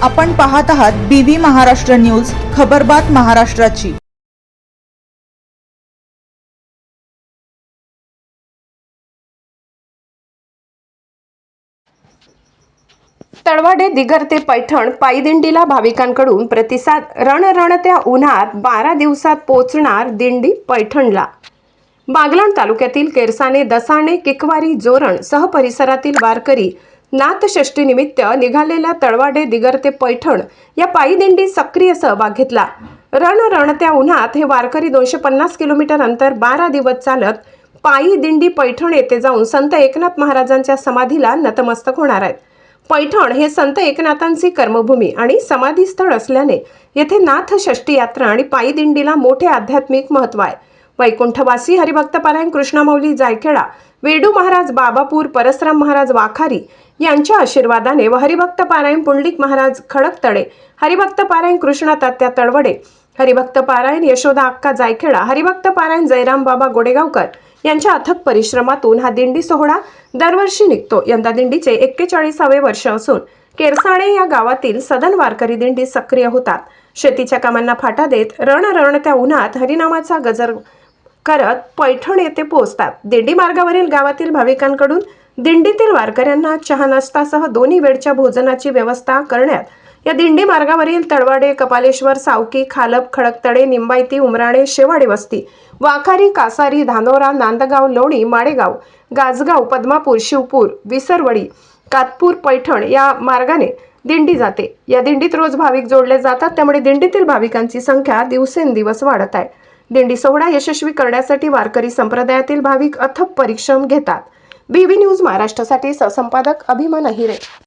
आपण पाहत आहात BV महाराष्ट्र न्यूज, खबरबात महाराष्ट्राची। तळवडे दिगर ते पैठण पायीदिंडीला भाविकांकडून प्रतिसाद। रणरणत्या उन्हात 12 दिवसात पोहोचणार दिंडी पैठणला। बागलाण तालुक्यातील केरसाने, दसाणे, किकवारी, जोरण सह परिसरातील वारकरी नाथषष्ठी निमित्त निघालेल्या तळवडे दिगर ते पैठण या पायीदिंडीत सक्रिय सहभाग घेतला। रणरणत्या उन्हात हे वारकरी 250 किलोमीटर अंतर 12 दिवस चालत पायी दिंडी पैठण येथे जाऊन संत एकनाथ महाराजांच्या समाधीला नतमस्तक होणार आहेत। पैठण हे संत एकनाथांची कर्मभूमी आणि समाधीस्थळ असल्याने येथे नाथषष्ठी यात्रा आणि पायी दिंडीला मोठे आध्यात्मिक महत्त्व आहे। वैकुंठवासी हरिभक्त पारायण कृष्णामाऊली जायखेडा, वेडू महाराज बाबापूर, परसराम महाराज वाखारी यांच्या आशीर्वादाने व हरिभक्त पारायण पुंडलिक महाराज खडकतडे, हरिभक्त पारायण कृष्णा तात्या तळवडे, हरिभक्त पारायण यशोदा अक्का जायखेडा, हरिभक्त पारायण जयराम बाबा गोडेगावकर यांच्या अथक परिश्रमातून हा दिंडी सोहळा दरवर्षी निघतो। यंदा दिंडीचे 41वे वर्ष असून केरसाणे या गावातील सदन वारकरी दिंडी सक्रिय होतात। शेतीच्या कामांना फाटा देत रणरणत्या उन्हात हरिनामाचा गजर करत पैठण येथे पोहोचतात। दिंडी मार्गावरील गावातील भाविकांकडून दिंडीतील वारकऱ्यांना चहा नाश्तासह दोन्ही वेळच्या भोजनाची व्यवस्था करण्यात या दिंडी मार्गावरील तळवडे, कपालेश्वर, सावकी, खालप, खडकतडे, निंबायती, उमराणे, शेवाडी वस्ती, वाखारी, कासारी, धानोरा, नांदगाव, लोणी, माडेगाव, गाजगाव, पद्मापूर, शिवपूर, विसरवडी, कातपूर, पैठण या मार्गाने दिंडी जाते। या दिंडीत रोज भाविक जोडले जातात, त्यामुळे दिंडीतील भाविकांची संख्या दिवसेंदिवस वाढत आहे। दिंडी सोहळा यशस्वी करण्यासाठी वारकरी संप्रदायातील भाविक अथक परिश्रम घेतात। BV न्यूज महाराष्ट्रासाठी सहसंपादक अभिमन अहिरे।